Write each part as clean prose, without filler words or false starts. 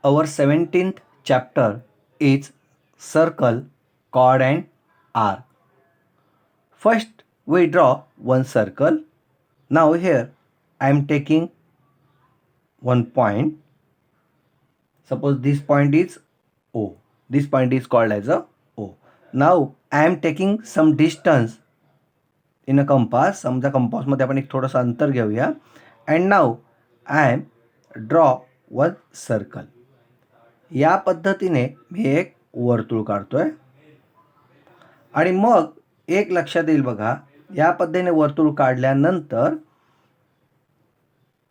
Our 17th chapter is circle, chord and arc. First we draw one circle. Now here I am taking one point. Suppose this point is O. This point is called as a O. Now I am taking some distance in a compass. समजा कंपासमध्ये आपण एक थोडंसं अंतर घेऊया. And now I am draw one circle. या पद्धतीने मी एक वर्तुळ काढतोय आणि मग एक लक्षात येईल बघा, या पद्धतीने वर्तुळ काढल्यानंतर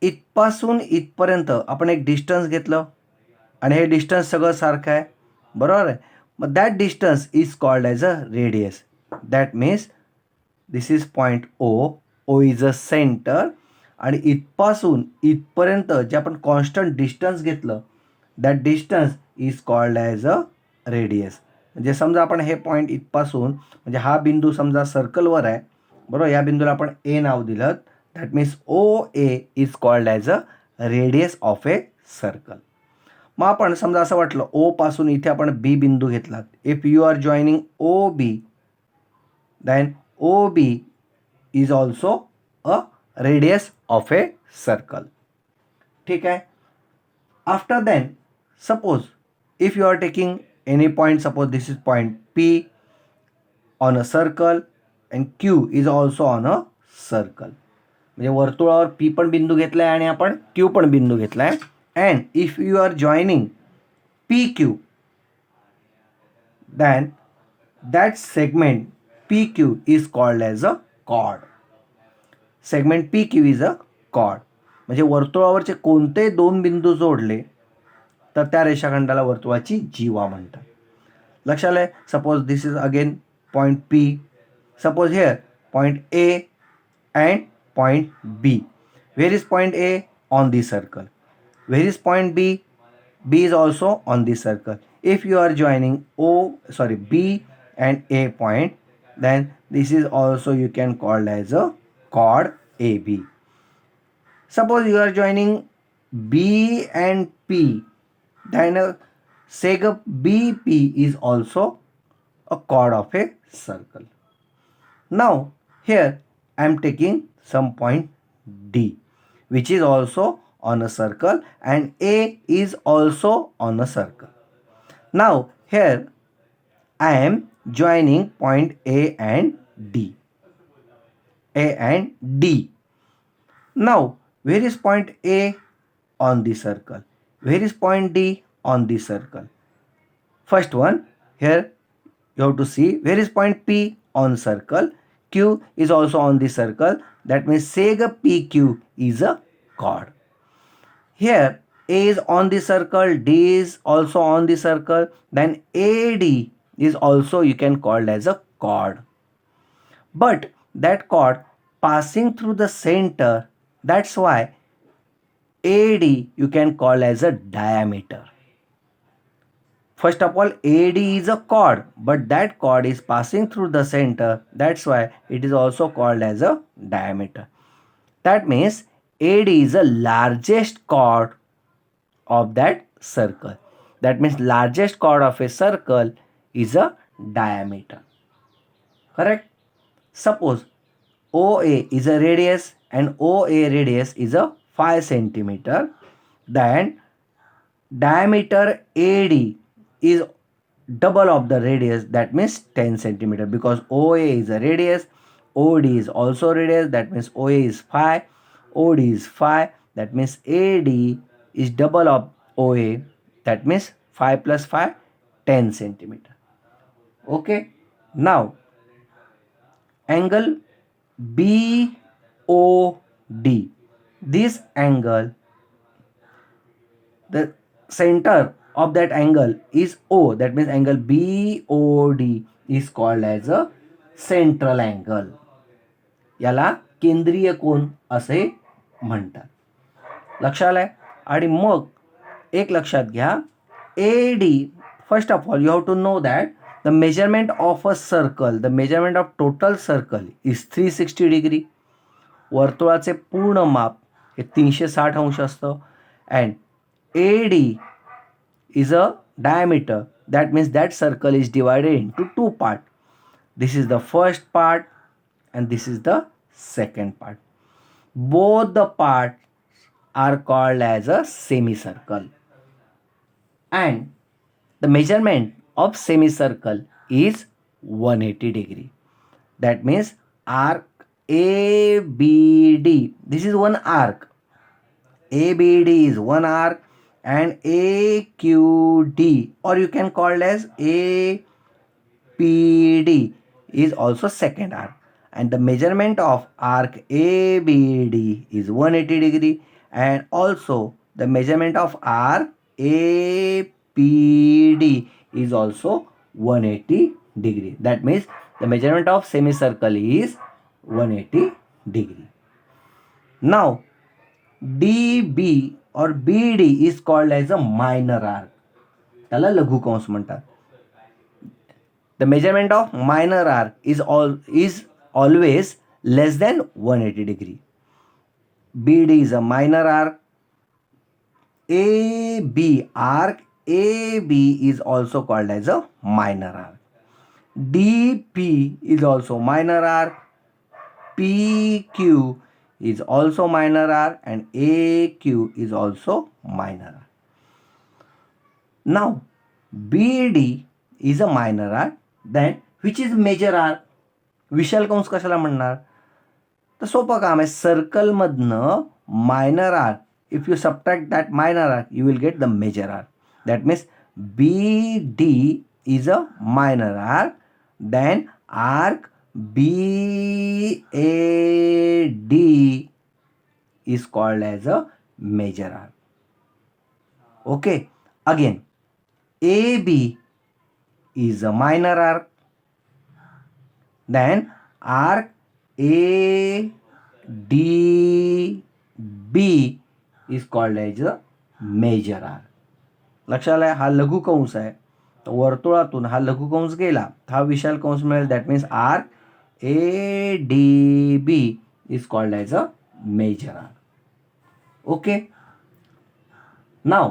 इथपासून इथपर्यंत आपण एक डिस्टन्स घेतलं आणि हे डिस्टन्स सगळं सारखं आहे, बरोबर आहे. मग that distance is called as a radius. That means this is point O. O is a centre आणि इथपासून इथपर्यंत जे आपण कॉन्स्टंट डिस्टन्स घेतलं that distance is called as a radius. म्हणजे समजा आपण हे पॉईंट इथपासून म्हणजे हा बिंदू समजा सर्कलवर आहे, बरोबर. या बिंदूला आपण ए नाव दिलं. That means O A is called as a radius of a circle. मग आपण समजा असं वाटलं ओ पासून इथे आपण बी बिंदू घेतला. If you are joining O B then O B is also a radius of a circle. ठीक आहे. After then suppose if you are taking any point, suppose this is point P on a circle and Q is also on a circle. म्हणजे वर्तुळावर P पण बिंदू घेतला आहे आणि आपण क्यू पण बिंदू घेतला आहे. And if you are joining P Q then that segment PQ is called as a chord. Segment PQ is a chord. म्हणजे वर्तुळावरचे कोणते दोन बिंदू जोडले तर त्या रेषाखंडाला वर्तुळाची जीवा म्हणतात. लक्षात आलंय. Suppose this is again point P. Suppose here point A and point B. Where is point A? On the circle. Where is point B? B is also on this circle. If you are joining B and A point, then this is also you can call as a chord AB. Suppose you are joining B and P, then seg BP is also a chord of a circle. Now here I am taking some point D, which is also on a circle, and A is also on a circle. Now here I am joining point A and D. A and D. Now where is point A on the circle? Where is point D on the circle? First one, here you have to see where is point P on circle. Q is also on the circle. That means seg PQ is a chord. Here A is on the circle, D is also on the circle, then AD is also you can call as a chord. But that chord passing through the center, that's why AD you can call as a diameter. First of all, AD is a chord, but that chord is passing through the center, that's why it is also called as a diameter. That means AD is the largest chord of that circle. That means largest chord of a circle is a diameter. Correct? Suppose OA is a radius and OA radius is a 5 centimeter. Then diameter AD is double of the radius, that means 10 centimeter, because OA is a radius, OD is also radius, that means OA is 5, OD is 5, that means AD is double of OA, that means 5 plus 5, 10 centimeter. Okay. Now angle BOD, this angle, the center of that angle is O, that means angle BOD is called as a central angle. याला केंद्रीय कोन असे म्हणतात. लक्षात आलंय. आणि मग एक लक्षात घ्या, AD, first of all you have to know that the measurement of a circle, the measurement of total circle is 360 degree. वर्तुळाचे पूर्ण माप हे 360 अंश असतं. And AD is a diameter. That means that circle is divided into two parts. This is the first part and this is the second part. Both the parts are called as a semicircle. And the measurement of semicircle is 180 degree. That means arc ABD. This is one arc. ABD is one arc and AQD, or you can call as APD, is also second arc. And the measurement of arc ABD is 180 degree, and also the measurement of arc APD is also 180 degree. That means the measurement of semicircle is 180 degree. Now DB or BD is called as a minor arc. त्याला लघुकंस म्हणतात. The measurement of minor arc is always less than 180 degree. BD is a minor arc. AB arc AB is also called as a minor arc. DP is also minor arc. PQ is also minor arc and AQ is also minor arc. Now BD is a minor arc, then which is major arc? विशाल कंस कशाला म्हणणार? तर सोपं काम आहे. सर्कलमधनं minor arc, if you subtract that minor arc you will get the major arc. That means BD is a minor arc, then arc BAD is called as a major arc. Okay, again AB is a minor arc, then arc ADB is called as a major arc. लक्षात आलं, हा लघुकंस आहे. तर वर्तुळातून हा लघुकंस गेला, हा विशाल कंस मिळेल. That means arc ADB is called as a major arc. Okay, now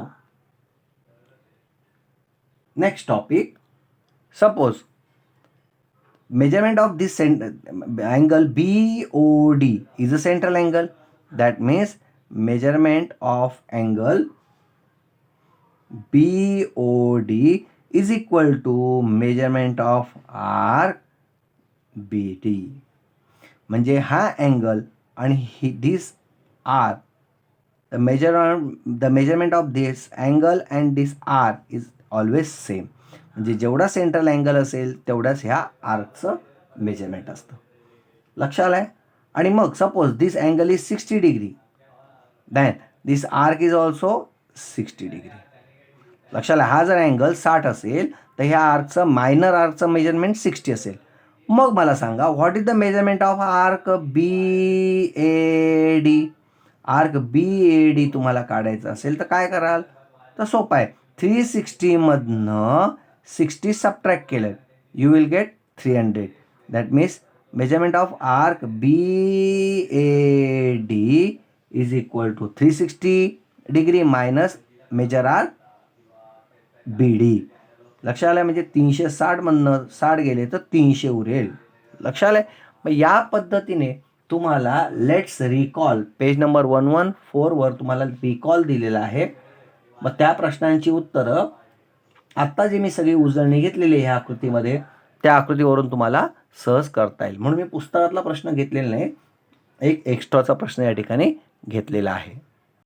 next topic. Suppose measurement of this angle BOD is a central angle. That means measurement of angle BOD is equal to measurement of arc BD. म्हणजे हा angle आणि this arc, the measurement of this angle and this arc is always same. म्हणजे जेवढा central angle असेल तेवढाच ह्या आर्कचं measurement असतं. लक्षात आलं आहे. आणि मग suppose this angle is 60 degree, then this arc is also 60 degree. लक्षात आलं, हा जर अँगल 60 असेल तर ह्या आर्कचं मायनर आर्कचं मेजरमेंट 60 असेल. मग मला सांगा what is the measurement of arc BAD. Arc BAD तुम्हाला काढायचं असेल तर काय कराल? तर सोपं आहे. 360 मधनं 60 सबट्रॅक्ट केलं, you will get 300. That means measurement of arc BAD is equal to 360 degree minus major arc BD. लक्षात आलं, म्हणजे 360 मधनं 60 गेले तर 300 उरेल. लक्षात आलं. मग या पद्धतीने तुम्हाला लेट्स रिकॉल पेज नंबर 114 वर तुम्हाला रिकॉल दिलेला आहे. मग त्या प्रश्नांची उत्तरं आत्ता जे मी सगळी उजळणी घेतलेली ह्या आकृतीमध्ये, त्या आकृतीवरून तुम्हाला सहज करता येईल. म्हणून मी पुस्तकातला प्रश्न घेतलेला नाही, एक एक्स्ट्राचा प्रश्न या ठिकाणी घेतलेला आहे.